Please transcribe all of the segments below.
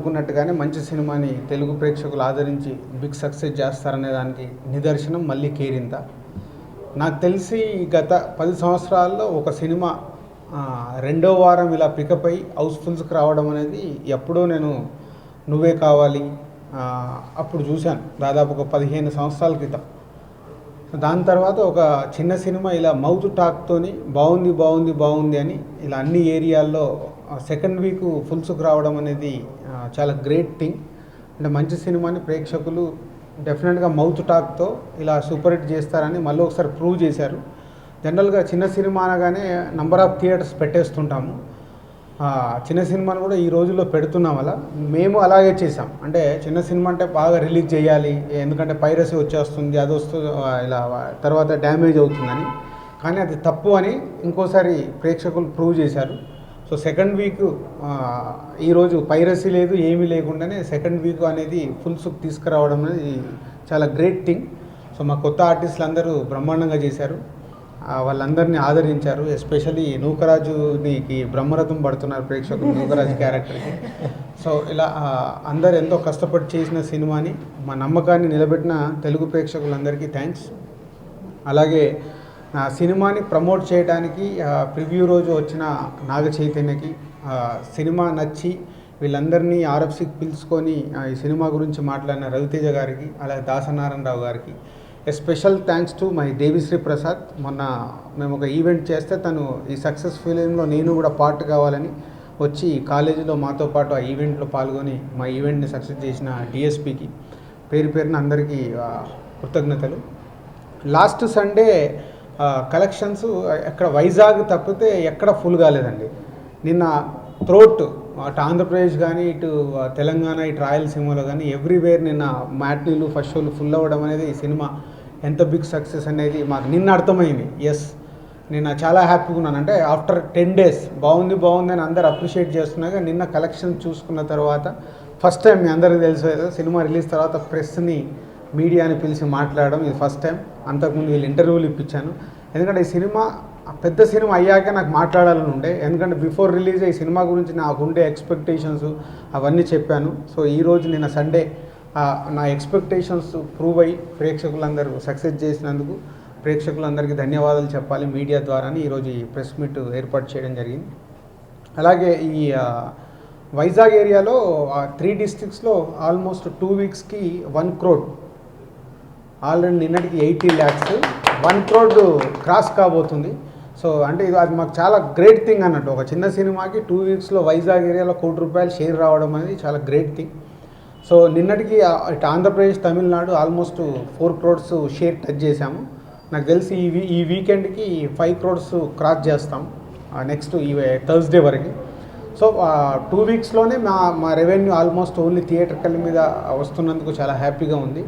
అనుకున్నట్టుగానే మంచి సినిమాని తెలుగు ప్రేక్షకులు ఆదరించి బిగ్ సక్సెస్ చేస్తారనే దానికి నిదర్శనం మళ్ళీ కేరింత. నాకు తెలిసి గత 10 సంవత్సరాల్లో ఒక సినిమా రెండో వారం ఇలా పికప్ అయి హౌస్ఫుల్స్కి రావడం అనేది ఎప్పుడో నేను నువ్వే కావాలి అప్పుడు చూశాను, దాదాపు ఒక 15 సంవత్సరాల క్రితం. దాని తర్వాత ఒక చిన్న సినిమా ఇలా మౌత్ టాక్తోని బాగుంది బాగుంది బాగుంది అని ఇలా అన్ని ఏరియాల్లో సెకండ్ వీక్ ఫుల్స్కి రావడం అనేది చాలా గ్రేట్ థింగ్. అంటే మంచి సినిమాని ప్రేక్షకులు డెఫినెట్గా మౌత్ టాక్తో ఇలా సూపర్ హిట్ చేస్తారని మళ్ళీ ఒకసారి ప్రూవ్ చేశారు. జనరల్గా చిన్న సినిమా అనగానే నంబర్ ఆఫ్ థియేటర్స్ పెట్టేస్తుంటాము. చిన్న సినిమాను కూడా ఈ రోజుల్లో పెడుతున్నాం. అలా మేము అలాగే చేసాం. అంటే చిన్న సినిమా అంటే బాగా రిలీజ్ చేయాలి, ఎందుకంటే పైరసీ వచ్చేస్తుంది, అది వస్తుంది, ఇలా తర్వాత డ్యామేజ్ అవుతుందని. కానీ అది తప్పు అని ఇంకోసారి ప్రేక్షకులు ప్రూవ్ చేశారు. సో సెకండ్ వీక్ ఈరోజు పైరసీ లేదు, ఏమీ లేకుండానే సెకండ్ వీక్ అనేది ఫుల్స్కి తీసుకురావడం అనేది చాలా గ్రేట్ థింగ్. సో మా కొత్త ఆర్టిస్టులు అందరూ బ్రహ్మాండంగా చేశారు, వాళ్ళందరినీ ఆదరించారు. ఎస్పెషల్లీ నూకరాజుకి బ్రహ్మరథం పడుతున్నారు ప్రేక్షకులు నూకరాజు క్యారెక్టర్కి. సో ఇలా అందరు ఎంతో కష్టపడి చేసిన సినిమాని, మా నమ్మకాన్ని నిలబెట్టిన తెలుగు ప్రేక్షకులందరికీ థ్యాంక్స్. అలాగే నా సినిమాని ప్రమోట్ చేయడానికి ప్రివ్యూ రోజు వచ్చిన నాగ చైతన్యకి, సినిమా నచ్చి వీళ్ళందరినీ ఆర్ఎఫ్సికి పిలుచుకొని ఈ సినిమా గురించి మాట్లాడిన రవితేజ గారికి, అలాగే దాసనారాయణరావు గారికి special thanks to my Devisri Prasad. మొన్న మేము ఒక ఈవెంట్ చేస్తే తను ఈ సక్సెస్ ఫిలింలో నేను కూడా పార్ట్ కావాలని వచ్చి కాలేజీలో మాతో పాటు ఆ ఈవెంట్లో పాల్గొని మా ఈవెంట్ని సక్సెస్ చేసిన డిఎస్పికి పేరు పేరున అందరికీ కృతజ్ఞతలు. లాస్ట్ సండే కలెక్షన్స్ ఎక్కడ వైజాగ్ తప్పితే ఎక్కడ ఫుల్ కాలేదండి. నిన్న త్రోట్ అటు ఆంధ్రప్రదేశ్ కానీ ఇటు తెలంగాణ ఇటు రాయలసీమలో కానీ ఎవ్రీవేర్ నిన్న మ్యాట్నీలు ఫస్ట్ షోలు ఫుల్ అవ్వడం అనేది ఈ సినిమా ఎంత బిగ్ సక్సెస్ అనేది మాకు నిన్న అర్థమైంది. ఎస్, నిన్న చాలా హ్యాపీగా ఉన్నాను. అంటే ఆఫ్టర్ 10 days బాగుంది బాగుంది అని అందరు అప్రిషియేట్ చేస్తున్నాగా నిన్న కలెక్షన్ చూసుకున్న తర్వాత ఫస్ట్ టైం మీ అందరికీ తెలుసు కదా, సినిమా రిలీజ్ తర్వాత ప్రెస్ని మీడియాని పిలిచి మాట్లాడడం ఇది ఫస్ట్ టైం. అంతకుముందు వీళ్ళు ఇంటర్వ్యూలు ఇప్పించాను. ఎందుకంటే ఈ సినిమా పెద్ద సినిమా అయ్యాక నాకు మాట్లాడాలని ఉండే, ఎందుకంటే బిఫోర్ రిలీజ్ ఈ సినిమా గురించి నాకు ఉండే ఎక్స్పెక్టేషన్స్ అవన్నీ చెప్పాను. సో ఈరోజు నిన్న సండే నా ఎక్స్పెక్టేషన్స్ ప్రూవ్ అయ్యి ప్రేక్షకులందరూ సక్సెస్ చేసినందుకు ప్రేక్షకులందరికీ ధన్యవాదాలు చెప్పాలి మీడియా ద్వారాని ఈరోజు ఈ ప్రెస్ మీట్ ఏర్పాటు చేయడం జరిగింది. అలాగే ఈ వైజాగ్ ఏరియాలో 3 districtsలో ఆల్మోస్ట్ 2 weeksకి 1 crore, ఆల్రెడీ నిన్నటికి 80 lakhs, 1 crore క్రాస్ కాబోతుంది. సో అంటే ఇది అది మాకు చాలా గ్రేట్ థింగ్ అన్నట్టు. ఒక చిన్న సినిమాకి 2 weeksలో వైజాగ్ ఏరియాలో ₹1 crore షేర్ రావడం అనేది చాలా గ్రేట్ థింగ్. సో నిన్నటికి ఇటు Andhra Pradesh Tamil Nadu almost 4 crores share touch చేశాము. నాకు తెలిసి ఈ వీకెండ్కి 5 crores క్రాస్ చేస్తాం నెక్స్ట్ ఈ థర్స్డే వరకు. సో 2 weeksలోనే మా రెవెన్యూ ఆల్మోస్ట్ ఓన్లీ థియేటర్ మీద వస్తున్నందుకు చాలా హ్యాపీగా ఉంది.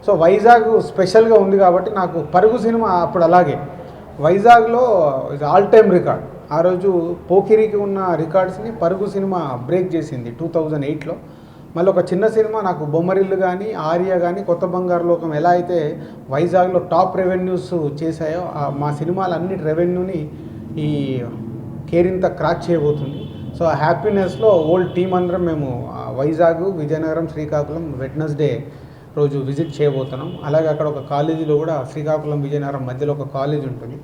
సో వైజాగ్ స్పెషల్గా ఉంది కాబట్టి నాకు పరుగు సినిమా అప్పుడు అలాగే వైజాగ్లో ఆల్ టైమ్ రికార్డ్. ఆ రోజు పోకిరికి ఉన్న రికార్డ్స్ని పరుగు సినిమా బ్రేక్ చేసింది 2008లో. మళ్ళీ ఒక చిన్న సినిమా నాకు బొమ్మరిల్లు కానీ ఆర్య కానీ కొత్త బంగారు లోకం ఎలా అయితే వైజాగ్లో టాప్ రెవెన్యూస్ చేశాయో మా సినిమాలన్నిటి రెవెన్యూని ఈ కేరింత క్రాక్ చేయబోతుంది. సో ఆ హ్యాపీనెస్లో ఓల్డ్ టీం అందరం మేము వైజాగ్, విజయనగరం, శ్రీకాకుళం వెడ్నెస్డే రోజు విజిట్ చేయబోతున్నాం. అలాగే అక్కడ ఒక కాలేజీలో కూడా శ్రీకాకుళం విజయనగరం మధ్యలో ఒక కాలేజ్ ఉంటుంది,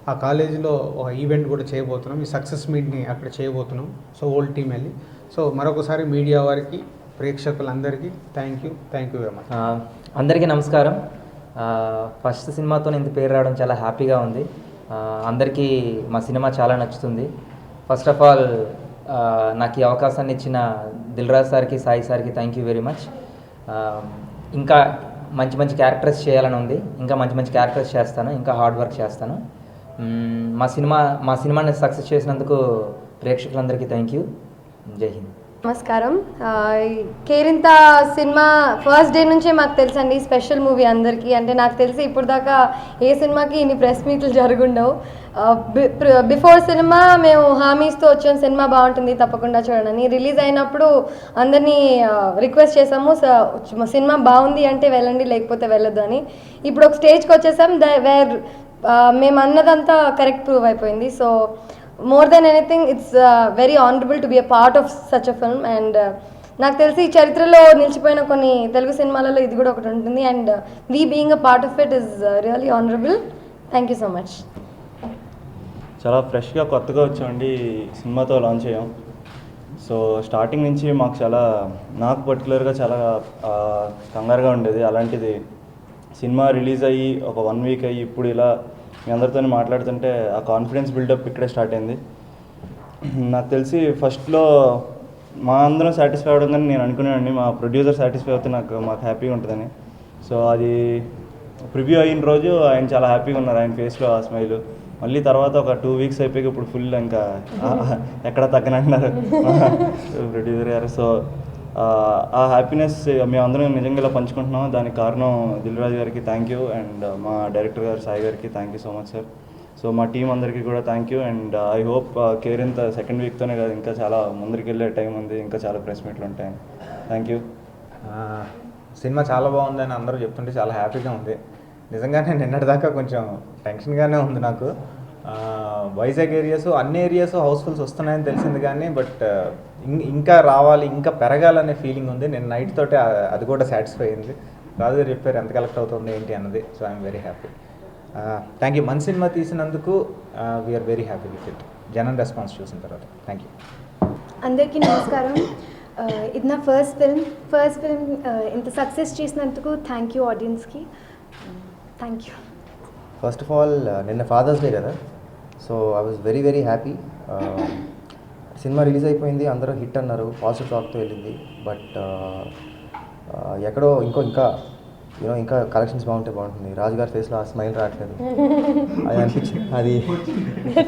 ఆ కాలేజీలో ఒక ఈవెంట్ కూడా చేయబోతున్నాం. ఈ సక్సెస్ మీట్ని అక్కడ చేయబోతున్నాం. సో ఓల్డ్ టీం వెళ్ళి. సో మరొకసారి మీడియా వారికి ప్రేక్షకులందరికీ థ్యాంక్ యూ వెరీ మచ్. అందరికీ నమస్కారం. ఫస్ట్ సినిమాతో ఇంత పేరు రావడం చాలా హ్యాపీగా ఉంది. అందరికీ మా సినిమా చాలా నచ్చుతుంది. ఫస్ట్ ఆఫ్ ఆల్ నాకు ఈ అవకాశాన్ని ఇచ్చిన దిల్రాజ్ సార్కి, సాయి సార్కి థ్యాంక్ యూ వెరీ మచ్. ఇంకా మంచి మంచి క్యారెక్టర్స్ చేయాలని ఉంది. ఇంకా మంచి మంచి క్యారెక్టర్స్ చేస్తాను, ఇంకా హార్డ్ వర్క్ చేస్తాను. మా సినిమాని సక్సెస్ చేసినందుకు ప్రేక్షకులందరికీ థ్యాంక్ యూ. జై హింద్. నమస్కారం. కేరింత సినిమా ఫస్ట్ డే నుంచే మాకు తెలుసండి, స్పెషల్ మూవీ అందరికీ. అంటే నాకు తెలిసి ఇప్పుడు దాకా ఏ సినిమాకి ఇన్ని ప్రెస్ మీట్లు జరుగుండవు. బిఫోర్ సినిమా మేము హామీస్తో వచ్చాం, సినిమా బాగుంటుంది తప్పకుండా చూడండి. రిలీజ్ అయినప్పుడు అందరినీ రిక్వెస్ట్ చేసాము, సినిమా బాగుంది అంటే వెళ్ళండి లేకపోతే వెళ్ళొద్దు అని. ఇప్పుడు ఒక స్టేజ్కి వచ్చేసాం వేర్ మేము అన్నదంతా కరెక్ట్ ప్రూవ్ అయిపోయింది. So more than anything, it's very honorable to be a part of such a film, and నాకు తెలిసి ఈ చరిత్రలో నిలిచిపోయిన కొన్ని తెలుగు సినిమాలలో ఇది కూడా ఒకటి ఉంటుంది. And we being a part of it is really honourable. Thank you so much. చాలా ఫ్రెష్గా కొత్తగా వచ్చామండి, సినిమాతో లాంచ్ అయ్యాం. సో స్టార్టింగ్ నుంచి మాకు నాకు పర్టికులర్గా చాలా కంగారుగా ఉండేది. అలాంటిది సినిమా రిలీజ్ అయ్యి ఒక 1 వీక్ అయ్యి ఇప్పుడు ఇలా మీ అందరితో మాట్లాడుతుంటే ఆ కాన్ఫిడెన్స్ బిల్డప్ ఇక్కడే స్టార్ట్ అయింది. నాకు తెలిసి ఫస్ట్లో మా అందరం సాటిస్ఫై అవ్వడం కానీ నేను అనుకున్నానండి, మా ప్రొడ్యూసర్ సాటిస్ఫై అవుతే మాకు హ్యాపీగా ఉంటుందని. సో అది ప్రివ్యూ అయిన రోజు ఆయన చాలా హ్యాపీగా ఉన్నారు, ఆయన ఫేస్లో ఆ స్మైల్. మళ్ళీ తర్వాత ఒక 2 వీక్స్ అయిపోయి ఇప్పుడు ఫుల్ ఇంకా ఎక్కడ తగ్గనంటున్నారు ప్రొడ్యూసర్ గారు. సో ఆ హ్యాపీనెస్ మేమందరం నిజంగా ఇలా పంచుకుంటున్నాం. దానికి కారణం దిల్ రాజు గారికి థ్యాంక్ యూ, అండ్ మా డైరెక్టర్ గారు సాయి గారికి thank you so much sir. So మా టీం అందరికీ కూడా thank you. And I hope Kerintha second వీక్తోనే కాదు, ఇంకా చాలా ముందరికి వెళ్ళే టైం ఉంది, ఇంకా చాలా ప్రెస్ మీట్లు ఉంటాయని. Thank you. సినిమా చాలా బాగుందని అందరూ చెప్తుంటే చాలా హ్యాపీగా ఉంది. నిజంగానే నిన్నటిదాకా కొంచెం టెన్షన్గానే ఉంది నాకు. వైజాగ్ ఏరియాస్ అన్ని ఏరియాస్ హౌస్ఫుల్స్ వస్తున్నాయని తెలిసింది కానీ బట్ ఇంకా రావాలి, ఇంకా పెరగాలనే ఫీలింగ్ ఉంది. నేను నైట్ తోటే అది కూడా సాటిస్ఫై అయింది. రాజు గారు చెప్పారు ఎంత కలెక్ట్ అవుతుంది ఏంటి అన్నది. So I'm very happy. Thank you. మన సినిమా తీసినందుకు we're very happy with it. జనం రెస్పాన్స్ చూసిన తర్వాత థ్యాంక్ యూ. అందరికీ నమస్కారం. ఇది నా ఫస్ట్ ఫిల్మ్ ఇంత సక్సెస్ చేసినందుకు థ్యాంక్ యూ ఆడియన్స్కి. Thank you. First of all నిన్న ఫాదర్స్ డే కదా, so I was very very happy. సినిమా రిలీజ్ అయిపోయింది, అందరూ హిట్ అన్నారు, పాజిటివ్ టాక్తో వెళ్ళింది. బట్ ఎక్కడో ఇంకా కలెక్షన్స్ బాగుంటుంది. రాజుగారి ఫేస్లో ఆ స్మైల్ రావట్లేదు, అది అనిపించింది. అది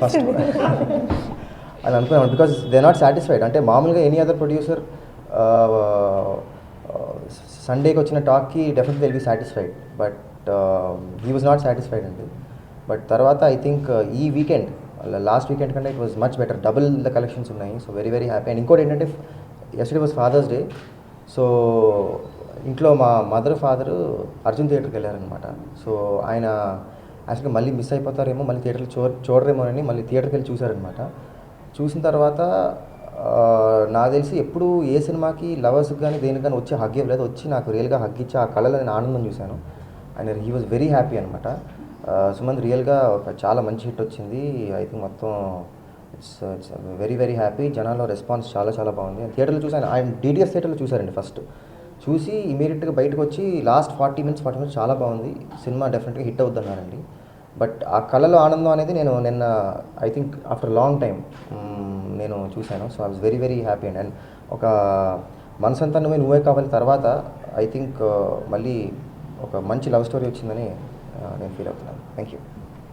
ఫస్ట్ అది అనుకున్నాను బికాజ్ దే నాట్ సాటిస్ఫైడ్. అంటే మామూలుగా ఎనీ అదర్ ప్రొడ్యూసర్ సండేకి వచ్చిన టాక్కి definitely will be satisfied, but he was not satisfied అండి. బట్ తర్వాత ఐ థింక్ ఈ వీకెండ్ లాస్ట్ వీకెండ్ కంటే it was much better, double the collections ఉన్నాయి. So very very happy. And ఇంకోటి ఏంటంటే yesterday was father's day. So ఇంట్లో మా father Arjun థియేటర్కి వెళ్ళారనమాట. సో ఆయన యాక్చువల్గా మళ్ళీ మిస్ అయిపోతారేమో, మళ్ళీ థియేటర్లో చూడరేమో అని మళ్ళీ థియేటర్కి వెళ్ళి చూశారనమాట. చూసిన తర్వాత నాకు తెలిసి ఎప్పుడు ఏ సినిమాకి లవర్స్కి కానీ దేనికి కానీ వచ్చి హగ్ ఇవ్వలేదు. వచ్చి నాకు రియల్గా హగ్ ఇచ్చి ఆ కళలో నేను ఆనందం చూశాను. And he was very happy అనమాట. సుమంత్ రియల్గా ఒక చాలా మంచి హిట్ వచ్చింది. ఐ థింక్ మొత్తం ఇట్స్ వెరీ వెరీ హ్యాపీ. జనాల్లో రెస్పాన్స్ చాలా చాలా బాగుంది. థియేటర్లో చూసాను, ఆయన DTS థియేటర్లో చూసారండి. ఫస్ట్ చూసి ఇమీడియట్గా బయటకు వచ్చి లాస్ట్ 40 minutes చాలా బాగుంది, సినిమా డెఫినెట్గా హిట్ అవుద్దన్నారండి. బట్ ఆ కళలో ఆనందం అనేది నేను నిన్న I think after long time నేను చూశాను. So I was very very happy. And ఒక మనసంతా నువ్వే కావాలి తర్వాత ఐ థింక్ మళ్ళీ ఒక మంచి లవ్ స్టోరీ వచ్చిందని నేను ఫీల్ అవుతున్నాను. Thank you.